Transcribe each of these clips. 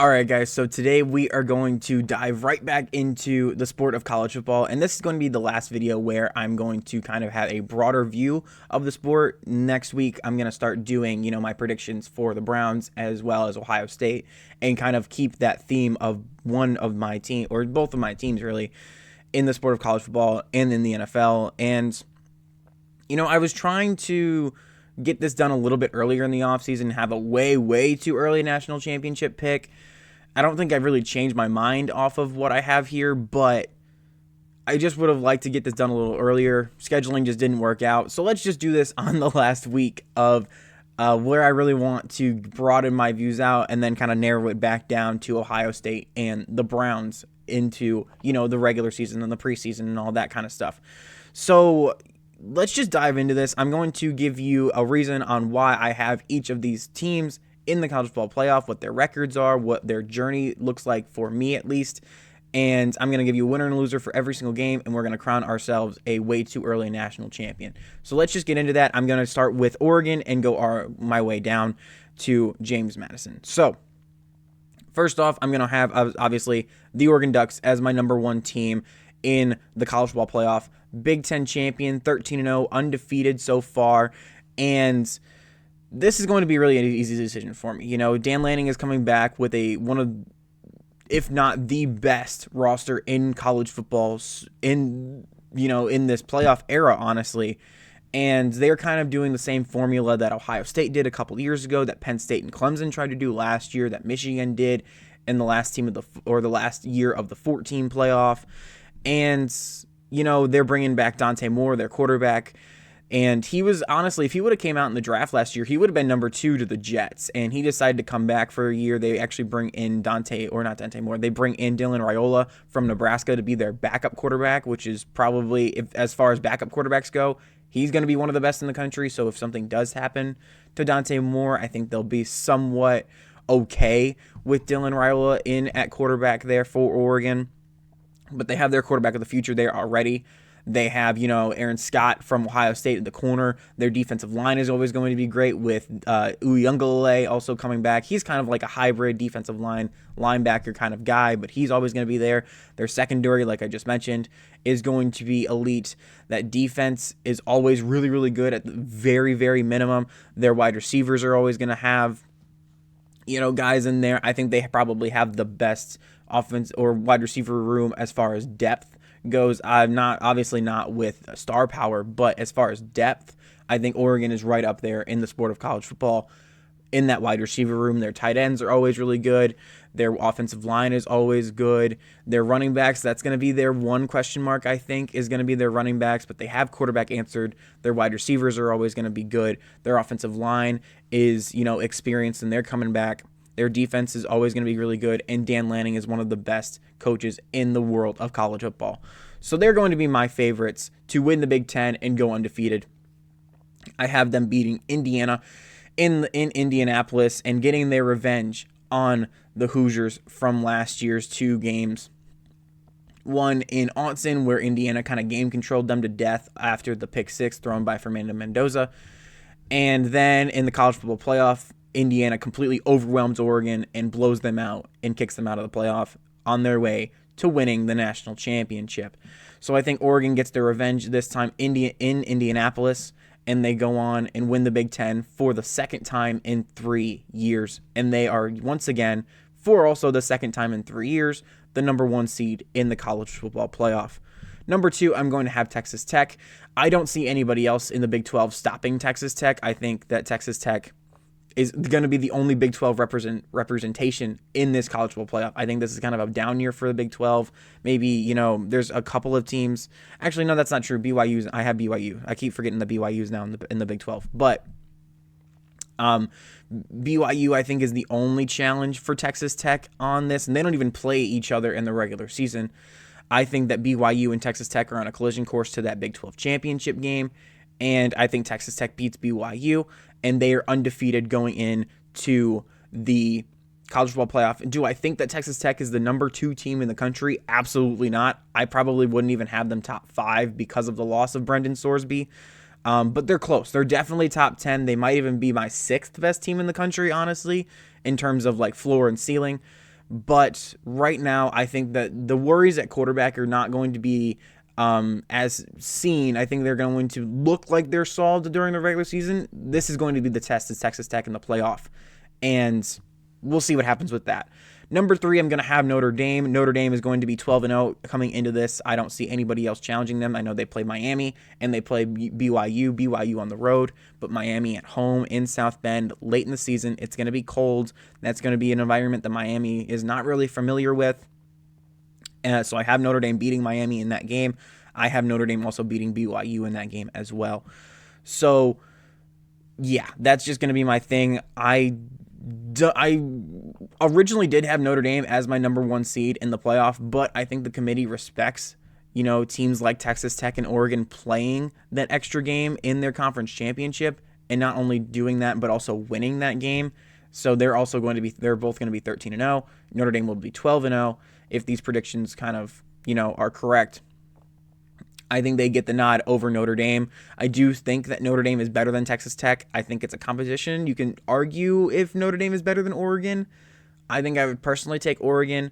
Alright guys, so today we are going to dive right back into the sport of college football, and this is going to be the last video where I'm going to kind of have a broader view of the sport. Next week I'm going to start doing, my predictions for the Browns as well as Ohio State, and kind of keep that theme of one of my team, or both of my teams really, in the sport of college football and in the NFL. And I was trying to get this done a little bit earlier in the offseason, have a way too early national championship pick. I don't think I've really changed my mind off of what I have here, but I just would have liked to get this done a little earlier. Scheduling just didn't work out. So let's just do this on the last week of where I really want to broaden my views out and then kind of narrow it back down to Ohio State and the Browns into, the regular season and the preseason and all that kind of stuff. So let's just dive into this. I'm going to give you a reason on why I have each of these teams in the college football playoff, what their records are, what their journey looks like for me at least. And I'm going to give you a winner and a loser for every single game, and we're going to crown ourselves a way too early national champion. So let's just get into that. I'm going to start with Oregon and go my way down to James Madison. So first off, I'm going to have, obviously, the Oregon Ducks as my number one team in the college football playoff. Big Ten champion, 13-0, undefeated so far, and this is going to be really an easy decision for me. Dan Lanning is coming back with one of, if not the best roster in college football in this playoff era, honestly. And they're kind of doing the same formula that Ohio State did a couple years ago, that Penn State and Clemson tried to do last year, that Michigan did in the last year of the 14 playoff. And they're bringing back Dante Moore, their quarterback. And he was, honestly, if he would have came out in the draft last year, he would have been number 2 to the Jets. And he decided to come back for a year. They actually bring in they bring in Dylan Raiola from Nebraska to be their backup quarterback, which is probably, as far as backup quarterbacks go, he's going to be one of the best in the country. So if something does happen to Dante Moore, I think they'll be somewhat okay with Dylan Raiola in at quarterback there for Oregon. But they have their quarterback of the future there already. They have, Aaron Scott from Ohio State at the corner. Their defensive line is always going to be great with Uiagalelei also coming back. He's kind of like a hybrid defensive linebacker kind of guy, but he's always going to be there. Their secondary, like I just mentioned, is going to be elite. That defense is always really good at the very minimum. Their wide receivers are always going to have, guys in there. I think they probably have the best offense or wide receiver room as far as depth goes. I'm obviously not with star power, but as far as depth, I think Oregon is right up there in the sport of college football in that wide receiver room. Their tight ends are always really good. Their offensive line is always good. Their running backs, that's going to be their one question mark, I think, is going to be their running backs, but they have quarterback answered. Their wide receivers are always going to be good. Their offensive line is, experienced, and they're coming back. Their defense is always going to be really good, and Dan Lanning is one of the best coaches in the world of college football. So they're going to be my favorites to win the Big Ten and go undefeated. I have them beating Indiana in Indianapolis and getting their revenge on the Hoosiers from last year's 2 games. One in Autzen, where Indiana kind of game controlled them to death after the pick 6 thrown by Fernando Mendoza. And then in the college football playoff, Indiana completely overwhelms Oregon and blows them out and kicks them out of the playoff on their way to winning the national championship. So I think Oregon gets their revenge this time in Indianapolis, and they go on and win the Big Ten for the second time in 3 years. And they are, once again, for also the second time in 3 years, the number 1 seed in the college football playoff. Number 2, I'm going to have Texas Tech. I don't see anybody else in the Big 12 stopping Texas Tech. I think that Texas Tech is going to be the only Big 12 representation in this college football playoff. I think this is kind of a down year for the Big 12. Maybe, there's a couple of teams. Actually, no, that's not true. I have BYU. I keep forgetting the BYU's now in the Big 12. But BYU, I think, is the only challenge for Texas Tech on this, and they don't even play each other in the regular season. I think that BYU and Texas Tech are on a collision course to that Big 12 championship game, and I think Texas Tech beats BYU, and they are undefeated going into the college football playoff. Do I think that Texas Tech is the number 2 team in the country? Absolutely not. I probably wouldn't even have them top 5 because of the loss of Brendan Sorsby. But they're close. They're definitely top 10. They might even be my 6th best team in the country, honestly, in terms of like floor and ceiling. But right now, I think that the worries at quarterback are not going to be as seen. I think they're going to look like they're solved during the regular season. This is going to be the test. Is Texas Tech in the playoff, and we'll see what happens with that. Number 3, I'm going to have Notre Dame. Notre Dame is going to be 12-0 coming into this. I don't see anybody else challenging them. I know they play Miami and they play BYU on the road, but Miami at home in South Bend late in the season. It's going to be cold. That's going to be an environment that Miami is not really familiar with. So I have Notre Dame beating Miami in that game. I have Notre Dame also beating BYU in that game as well. So, yeah, that's just going to be my thing. I originally did have Notre Dame as my number 1 seed in the playoff, but I think the committee respects, teams like Texas Tech and Oregon playing that extra game in their conference championship, and not only doing that, but also winning that game. So they're both going to be 13-0. Notre Dame will be 12-0 if these predictions kind of, are correct. I think they get the nod over Notre Dame. I do think that Notre Dame is better than Texas Tech. I think it's a competition. You can argue if Notre Dame is better than Oregon. I think I would personally take Oregon,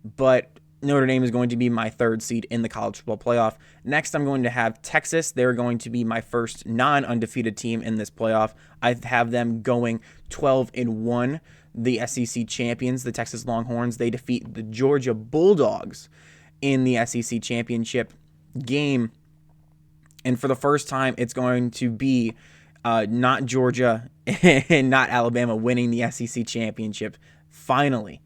but Notre Dame is going to be my 3rd seed in the college football playoff. Next, I'm going to have Texas. They're going to be my first non-undefeated team in this playoff. I have them going 12-1. The SEC champions, the Texas Longhorns, they defeat the Georgia Bulldogs in the SEC championship game, and for the first time it's going to be not Georgia and not Alabama winning the SEC championship. Finally,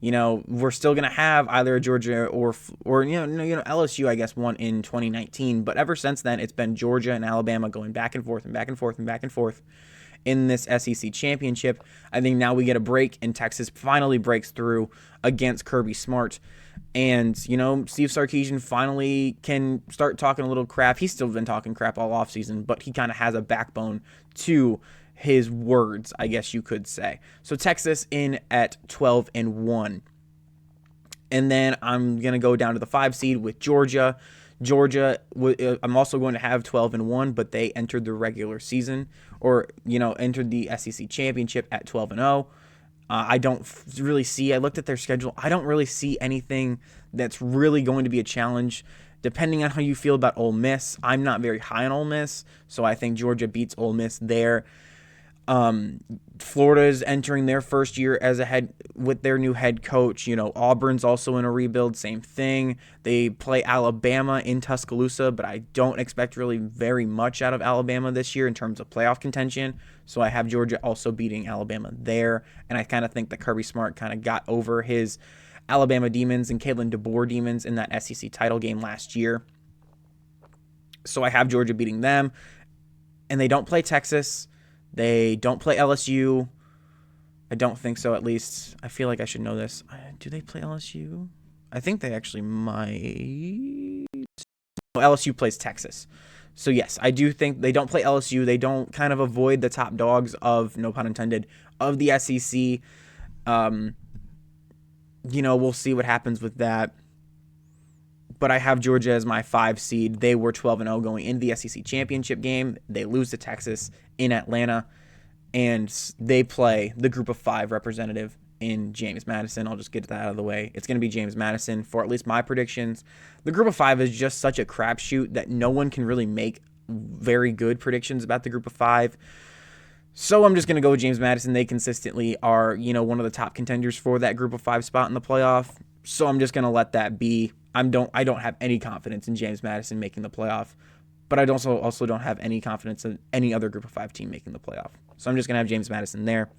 we're still going to have either Georgia or LSU, I guess, won in 2019, but ever since then it's been Georgia and Alabama going back and forth and back and forth and back and forth in this SEC championship. I think now we get a break, and Texas finally breaks through against Kirby Smart. And, Steve Sarkisian finally can start talking a little crap. He's still been talking crap all offseason, but he kind of has a backbone to his words, I guess you could say. So Texas in at 12-1. And then I'm going to go down to the 5 seed with Georgia. Georgia, I'm also going to have 12-1, but they entered the regular season, or, entered the SEC championship at 12-0. I don't really see, I looked at their schedule, I don't really see anything that's really going to be a challenge. Depending on how you feel about Ole Miss, I'm not very high on Ole Miss, so I think Georgia beats Ole Miss there. Florida is entering their first year as with their new head coach. Auburn's also in a rebuild, same thing. They play Alabama in Tuscaloosa, but I don't expect really very much out of Alabama this year in terms of playoff contention. So I have Georgia also beating Alabama there, and I kind of think that Kirby Smart kind of got over his Alabama demons and Kalen DeBoer demons in that SEC title game last year. So I have Georgia beating them, and they don't play Texas. They don't play LSU. I don't think so, at least. I feel like I should know this. Do they play LSU? I think they actually might. LSU plays Texas. So, yes, I do think they don't play LSU. They don't kind of avoid the top dogs of, no pun intended, of the SEC. We'll see what happens with that. But I have Georgia as my 5 seed. They were 12-0 going into the SEC championship game. They lose to Texas in Atlanta, and they play the Group of 5 representative in James Madison. I'll just get that out of the way. It's going to be James Madison for at least my predictions. The Group of 5 is just such a crapshoot that no one can really make very good predictions about the Group of 5. So I'm just going to go with James Madison. They consistently are, one of the top contenders for that Group of 5 spot in the playoff. So I'm just going to let that be. I don't have any confidence in James Madison making the playoff, but I also don't have any confidence in any other Group of 5 team making the playoff. So I'm just going to have James Madison there.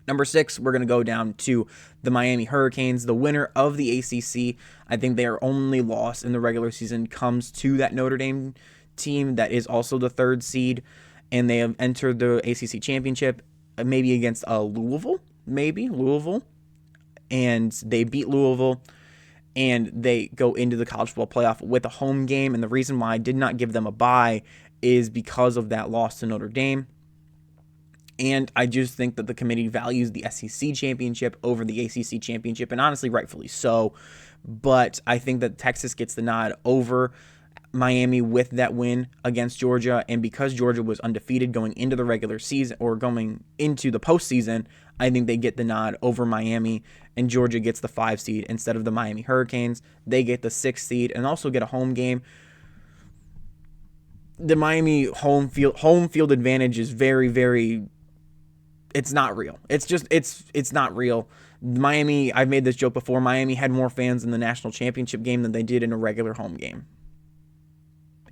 Number 6, we're going to go down to the Miami Hurricanes, the winner of the ACC. I think their only loss in the regular season comes to that Notre Dame team that is also the 3rd seed, and they have entered the ACC championship, maybe against Louisville, and they beat Louisville, and they go into the college football playoff with a home game. And the reason why I did not give them a bye is because of that loss to Notre Dame. And I just think that the committee values the SEC championship over the ACC championship, and honestly, rightfully so. But I think that Texas gets the nod over Miami with that win against Georgia, and because Georgia was undefeated going into the regular season or going into the postseason, I think they get the nod over Miami, and Georgia gets the 5 seed instead of the Miami Hurricanes. They get the 6 seed and also get a home game. The Miami home field advantage is very, very, it's not real. It's not real. Miami, I've made this joke before, Miami had more fans in the national championship game than they did in a regular home game.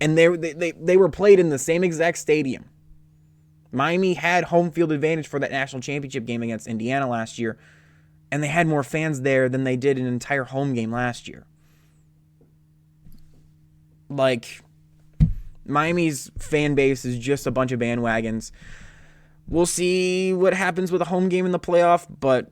And they were played in the same exact stadium. Miami had home field advantage for that national championship game against Indiana last year, and they had more fans there than they did in an entire home game last year. Like, Miami's fan base is just a bunch of bandwagons. We'll see what happens with a home game in the playoff, but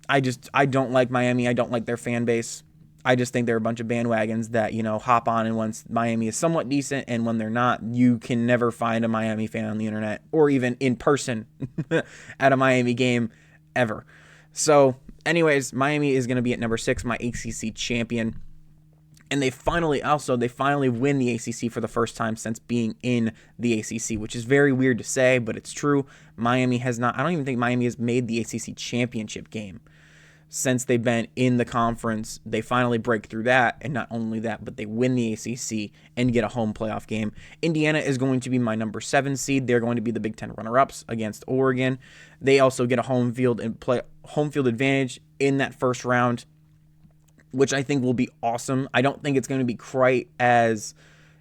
I don't like Miami. I don't like their fan base. I just think they're a bunch of bandwagons that, hop on, and once Miami is somewhat decent and when they're not, you can never find a Miami fan on the internet or even in person at a Miami game ever. So, anyways, Miami is going to be at number 6, my ACC champion. And they finally win the ACC for the first time since being in the ACC, which is very weird to say, but it's true. Miami has not, I don't even think Miami has made the ACC championship game since they've been in the conference. They finally break through that, and not only that, but they win the ACC and get a home playoff game. Indiana is going to be my number 7 seed. They're going to be the Big Ten runner-ups against Oregon. They also get a home field advantage in that first round, which I think will be awesome. I don't think it's going to be quite as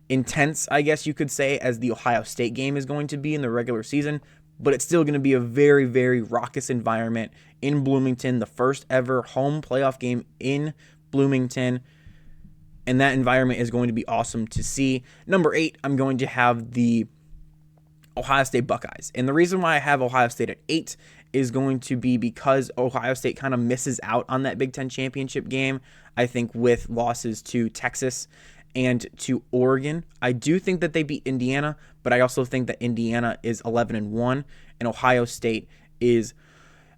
intense, I guess you could say, as the Ohio State game is going to be in the regular season, but it's still going to be a very, very raucous environment in Bloomington, the first ever home playoff game in Bloomington, and that environment is going to be awesome to see. Number 8, I'm going to have the Ohio State Buckeyes, and the reason why I have Ohio State at 8 is going to be because Ohio State kind of misses out on that Big Ten championship game, I think, with losses to Texas and to Oregon. I do think that they beat Indiana, but I also think that Indiana is 11-1, and Ohio State is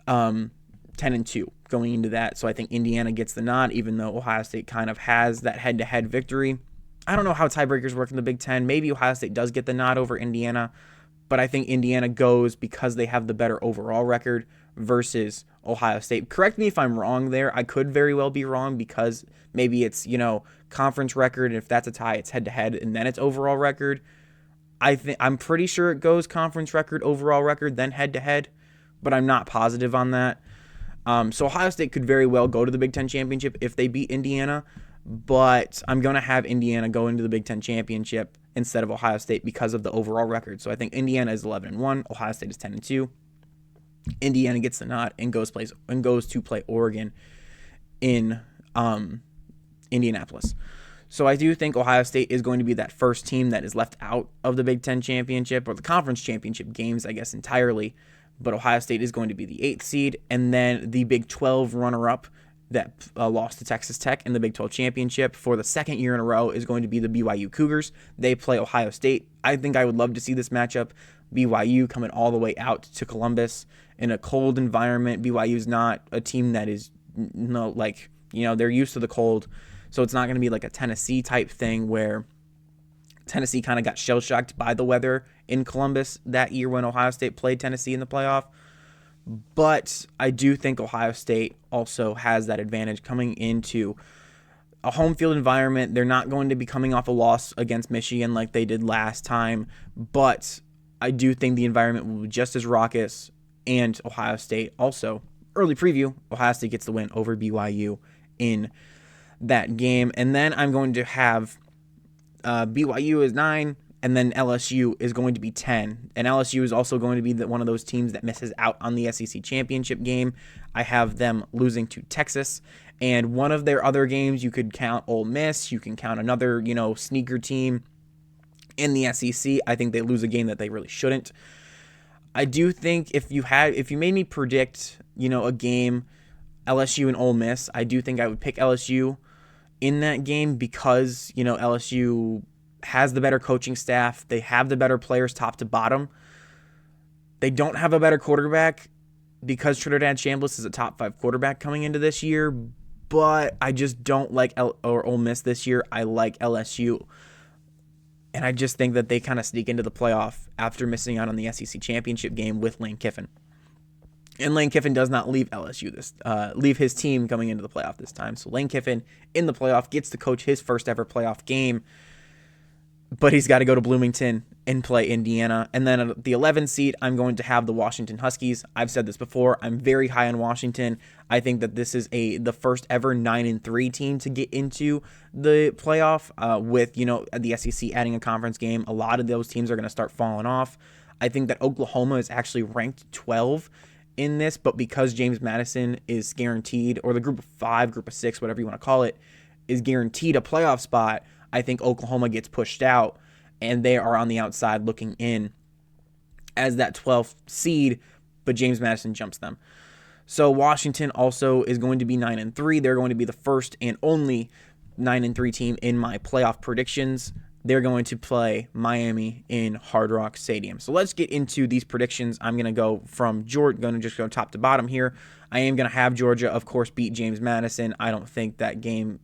10-2 going into that. So I think Indiana gets the nod, even though Ohio State kind of has that head-to-head victory. I don't know how tiebreakers work in the Big Ten. Maybe Ohio State does get the nod over Indiana, but I think Indiana goes because they have the better overall record versus Ohio State. Correct me if I'm wrong there. I could very well be wrong because maybe it's, conference record, and if that's a tie, it's head-to-head, and then it's overall record. I'm pretty sure it goes conference record, overall record, then head-to-head, but I'm not positive on that. So Ohio State could very well go to the Big Ten championship if they beat Indiana, but I'm going to have Indiana go into the Big Ten championship instead of Ohio State because of the overall record. So I think Indiana is 11-1, Ohio State is 10-2. Indiana gets the nod and goes to play Oregon in Indianapolis. So I do think Ohio State is going to be that first team that is left out of the Big Ten championship, or the conference championship games, I guess, entirely. But Ohio State is going to be the 8th seed, and then the Big 12 runner-up that lost to Texas Tech in the Big 12 championship for the second year in a row is going to be the BYU Cougars. They play Ohio State. I think I would love to see this matchup. BYU coming all the way out to Columbus in a cold environment. BYU is not a team that is, they're used to the cold. So it's not going to be like a Tennessee type thing where Tennessee kind of got shell-shocked by the weather in Columbus that year when Ohio State played Tennessee in the playoff. But I do think Ohio State also has that advantage coming into a home field environment. They're not going to be coming off a loss against Michigan like they did last time, but I do think the environment will be just as raucous. And Ohio State also, early preview, Ohio State gets the win over BYU in that game. And then I'm going to have BYU is 9, and then LSU is going to be 10. And LSU is also going to be one of those teams that misses out on the SEC championship game. I have them losing to Texas. And one of their other games, you could count Ole Miss. You can count another, sneaker team in the SEC. I think they lose a game that they really shouldn't. I do think if you made me predict, a game, LSU and Ole Miss, I do think I would pick LSU in that game because, LSU has the better coaching staff. They have the better players top to bottom. They don't have a better quarterback because Trinidad Chambliss is a top 5 quarterback coming into this year, but I just don't like Ole Miss this year. I like LSU And I just think that they kind of sneak into the playoff after missing out on the SEC championship game with Lane Kiffin. And Lane Kiffin does not leave leave his team coming into the playoff this time. So Lane Kiffin in the playoff gets to coach his first ever playoff game, but he's got to go to Bloomington and play Indiana. And then at the 11th seed, I'm going to have the Washington Huskies. I've said this before. I'm very high on Washington. I think that this is the first ever 9-3 team to get into the playoff with, the SEC adding a conference game. A lot of those teams are going to start falling off. I think that Oklahoma is actually ranked 12 in this, but because James Madison is guaranteed, or the group of 5, group of 6, whatever you want to call it, is guaranteed a playoff spot, I think Oklahoma gets pushed out, and they are on the outside looking in as that 12th seed, but James Madison jumps them. So Washington also is going to be 9-3. They're going to be the first and only 9-3 team in my playoff predictions. They're going to play Miami in Hard Rock Stadium. So let's get into these predictions. I'm going to go from Georgia, going to just go top to bottom here. I am going to have Georgia, of course, beat James Madison. I don't think that game,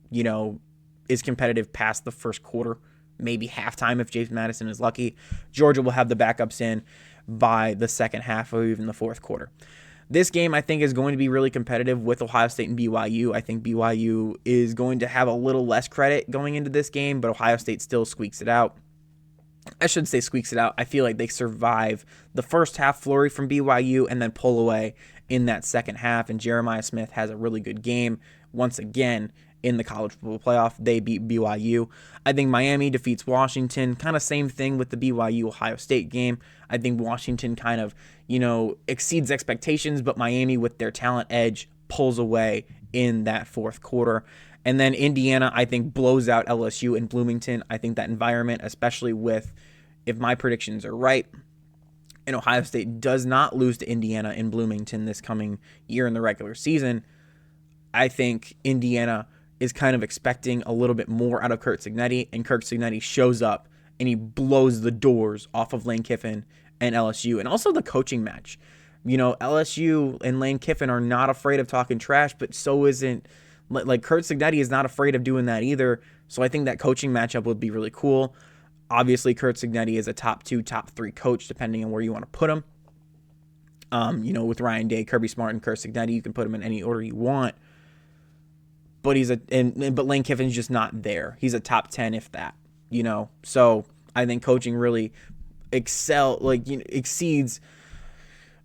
is competitive past the first quarter, maybe halftime if James Madison is lucky. Georgia will have the backups in by the second half or even the fourth quarter. This game, I think, is going to be really competitive with Ohio State and BYU. I think BYU is going to have a little less credit going into this game, but Ohio State still squeaks it out. I shouldn't say squeaks it out. I feel like they survive the first half flurry from BYU and then pull away in that second half, and Jeremiah Smith has a really good game once again in the college football playoff. They beat BYU. I think Miami defeats Washington. Kind of same thing with the BYU-Ohio State game. I think Washington kind of, exceeds expectations, but Miami with their talent edge pulls away in that fourth quarter. And then Indiana, I think, blows out LSU in Bloomington. I think that environment, especially if my predictions are right, and Ohio State does not lose to Indiana in Bloomington this coming year in the regular season, I think Indiana is kind of expecting a little bit more out of Curt Cignetti, and Curt Cignetti shows up and he blows the doors off of Lane Kiffin and LSU. And also the coaching match. LSU and Lane Kiffin are not afraid of talking trash, but so isn't, Curt Cignetti is not afraid of doing that either. So I think that coaching matchup would be really cool. Obviously, Curt Cignetti is a top 2, top 3 coach, depending on where you want to put him. With Ryan Day, Kirby Smart, and Curt Cignetti, you can put him in any order you want. But but Lane Kiffin's just not there. He's a top 10, if that, So I think coaching really exceeds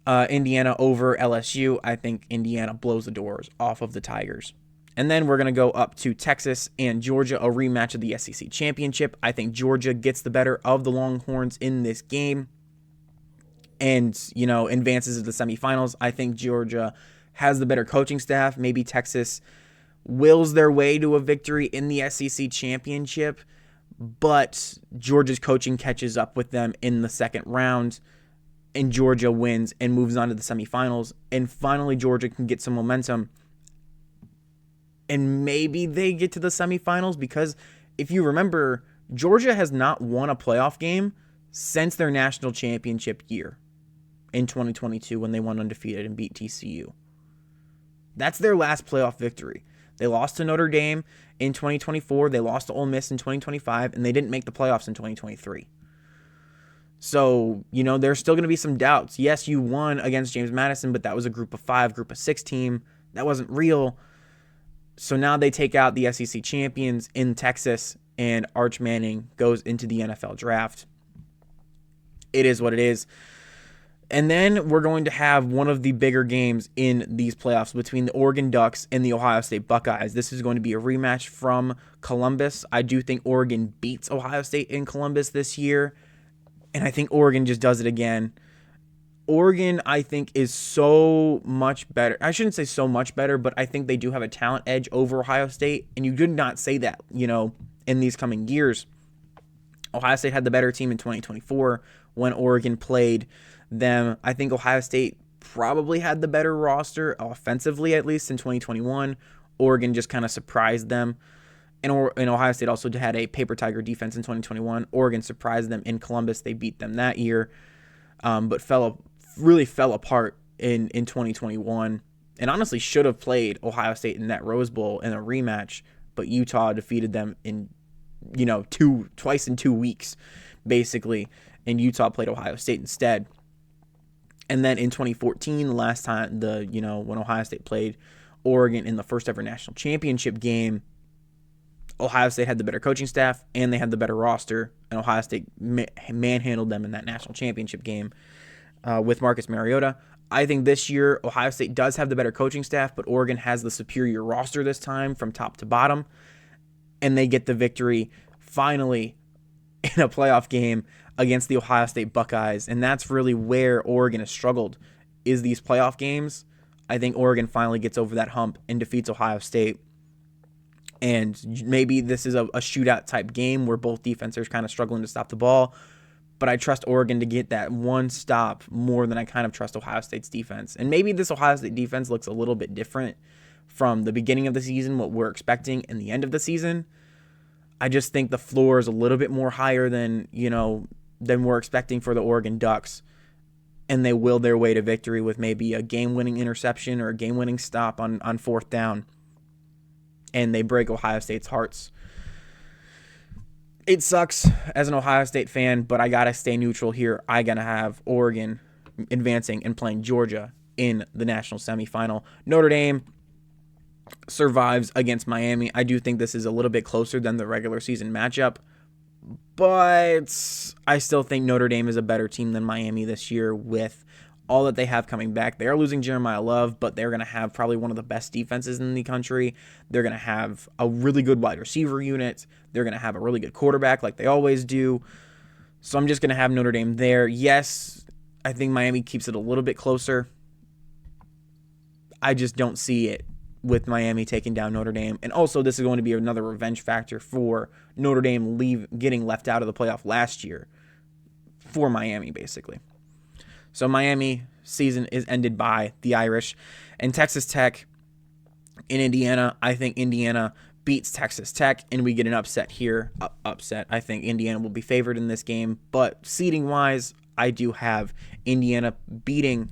Indiana over LSU. I think Indiana blows the doors off of the Tigers. And then we're going to go up to Texas and Georgia, a rematch of the SEC championship. I think Georgia gets the better of the Longhorns in this game and, advances to the semifinals. I think Georgia has the better coaching staff. Maybe Texas wills their way to a victory in the SEC championship, but Georgia's coaching catches up with them in the second round, and Georgia wins and moves on to the semifinals. And finally, Georgia can get some momentum, and maybe they get to the semifinals, because if you remember, Georgia has not won a playoff game since their national championship year in 2022 when they won undefeated and beat TCU. That's their last playoff victory. They lost to Notre Dame in 2024. They lost to Ole Miss in 2025, and they didn't make the playoffs in 2023. So, there's still going to be some doubts. Yes, you won against James Madison, but that was a group of 5, group of 6 team. That wasn't real. So now they take out the SEC champions in Texas, and Arch Manning goes into the NFL draft. It is what it is. And then we're going to have one of the bigger games in these playoffs between the Oregon Ducks and the Ohio State Buckeyes. This is going to be a rematch from Columbus. I do think Oregon beats Ohio State in Columbus this year, and I think Oregon just does it again. Oregon, I think, is so much better. I shouldn't say so much better, but I think they do have a talent edge over Ohio State, and you did not say that, in these coming years. Ohio State had the better team in 2024 when Oregon played them. I think Ohio State probably had the better roster offensively, at least in 2021. Oregon just kind of surprised them. And Ohio State also had a paper tiger defense in 2021. Oregon surprised them in Columbus. They beat them that year, but really fell apart in 2021. And honestly should have played Ohio State in that Rose Bowl in a rematch, but Utah defeated them in twice in 2 weeks, basically, and Utah played Ohio State instead. And then in 2014, the last time when Ohio State played Oregon in the first ever national championship game, Ohio State had the better coaching staff and they had the better roster, and Ohio State manhandled them in that national championship game with Marcus Mariota. I think this year Ohio State does have the better coaching staff, but Oregon has the superior roster this time from top to bottom, and they get the victory finally in a playoff game against the Ohio State Buckeyes, and that's really where Oregon has struggled, is these playoff games. I think Oregon finally gets over that hump and defeats Ohio State, and maybe this is a shootout type game where both defenses are kind of struggling to stop the ball, but I trust Oregon to get that one stop more than I kind of trust Ohio State's defense. And maybe this Ohio State defense looks a little bit different from the beginning of the season, what we're expecting in the end of the season. I just think the floor is a little bit more higher than we're expecting for the Oregon Ducks, and they will their way to victory with maybe a game-winning interception or a game-winning stop on fourth down, and they break Ohio State's hearts. It sucks as an Ohio State fan, but I got to stay neutral here. I got to have Oregon advancing and playing Georgia in the national semifinal. Notre Dame survives against Miami. I do think this is a little bit closer than the regular season matchup, but I still think Notre Dame is a better team than Miami this year with all that they have coming back. They are losing Jeremiah Love, but they're going to have probably one of the best defenses in the country. They're going to have a really good wide receiver unit. They're going to have a really good quarterback like they always do. So I'm just going to have Notre Dame there. Yes, I think Miami keeps it a little bit closer. I just don't see it with Miami taking down Notre Dame. And also, this is going to be another revenge factor for Notre Dame getting left out of the playoff last year for Miami, basically. So Miami season is ended by the Irish. And Texas Tech in Indiana, I think Indiana beats Texas Tech, and we get an upset here. I think Indiana will be favored in this game. But seeding-wise, I do have Indiana beating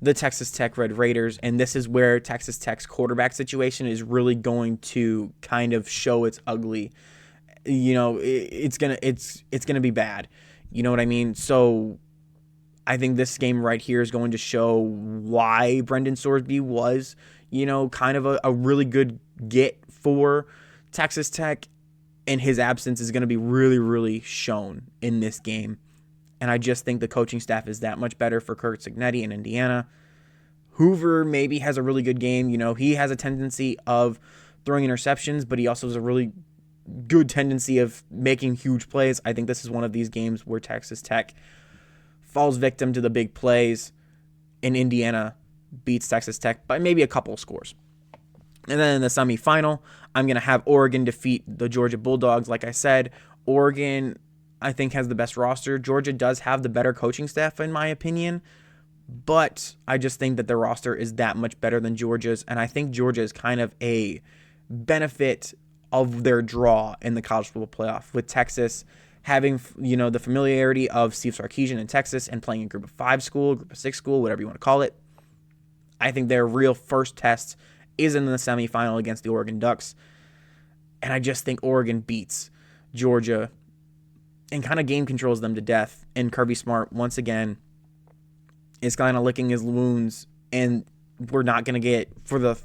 the Texas Tech Red Raiders, and this is where Texas Tech's quarterback situation is really going to kind of show its ugly. It's gonna be bad. You know what I mean? So I think this game right here is going to show why Brendan Sorsby was, kind of a really good get for Texas Tech, and his absence is going to be really, really shown in this game. And I just think the coaching staff is that much better for Curt Cignetti in Indiana. Hoover maybe has a really good game. He has a tendency of throwing interceptions, but he also has a really good tendency of making huge plays. I think this is one of these games where Texas Tech falls victim to the big plays, and Indiana beats Texas Tech by maybe a couple scores. And then in the semifinal, I'm going to have Oregon defeat the Georgia Bulldogs. Like I said, Oregon, I think, has the best roster. Georgia does have the better coaching staff, in my opinion, but I just think that their roster is that much better than Georgia's, and I think Georgia is kind of a benefit of their draw in the college football playoff, with Texas having, the familiarity of Steve Sarkisian in Texas and playing a group of 5 school, group of 6 school, whatever you want to call it. I think their real first test is in the semifinal against the Oregon Ducks, and I just think Oregon beats Georgia and kind of game controls them to death. And Kirby Smart, once again, is kind of licking his wounds, and we're not going to get, for the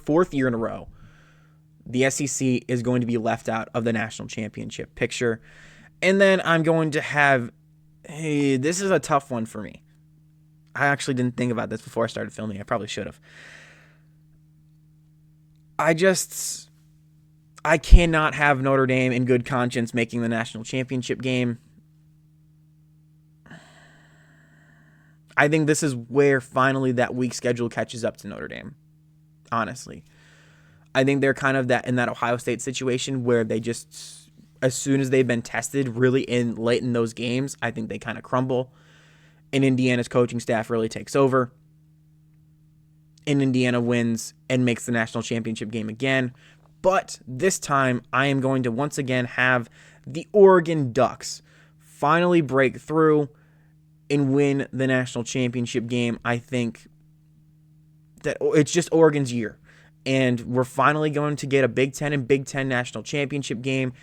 fourth year in a row, the SEC is going to be left out of the national championship picture. And then I'm going to have, this is a tough one for me. I actually didn't think about this before I started filming. I probably should have. I cannot have Notre Dame in good conscience making the national championship game. I think this is where finally that weak schedule catches up to Notre Dame, honestly. I think they're kind of in that Ohio State situation where they just, as soon as they've been tested really late in those games, I think they kind of crumble. And Indiana's coaching staff really takes over. And Indiana wins and makes the national championship game again. But this time, I am going to once again have the Oregon Ducks finally break through and win the national championship game. I think that it's just Oregon's year. And we're finally going to get a Big Ten and Big Ten national championship game.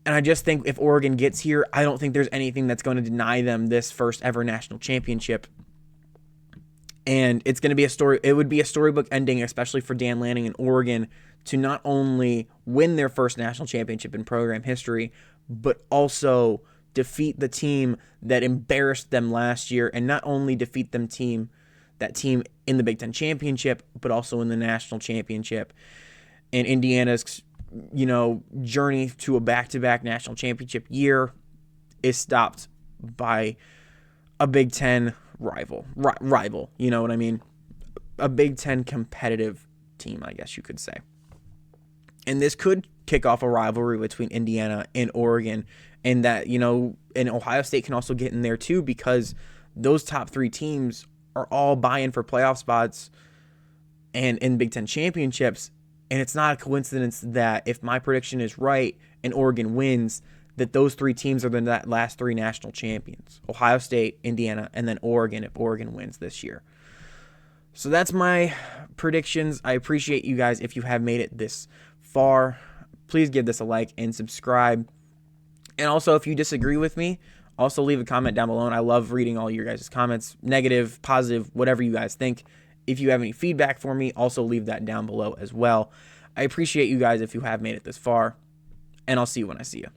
And I just think if Oregon gets here, I don't think there's anything that's going to deny them this first ever national championship. And it's going to be it would be a storybook ending, especially for Dan Lanning and Oregon, to not only win their first national championship in program history, but also defeat the team that embarrassed them last year, and not only defeat that team in the Big Ten championship, but also in the national championship. And Indiana's, journey to a back-to-back national championship year is stopped by a Big Ten rival, you know what I mean? A Big Ten competitive team, I guess you could say. And this could kick off a rivalry between Indiana and Oregon, and that, and Ohio State can also get in there too, because those top three teams are all buying for playoff spots and in Big Ten championships. And it's not a coincidence that if my prediction is right and Oregon wins, that those three teams are the last three national champions: Ohio State, Indiana, and then Oregon if Oregon wins this year. So that's my predictions. I appreciate you guys if you have made it this far. Please give this a like and subscribe. And also, if you disagree with me, also leave a comment down below. And I love reading all your guys' comments, negative, positive, whatever you guys think. If you have any feedback for me, also leave that down below as well. I appreciate you guys if you have made it this far, and I'll see you when I see you.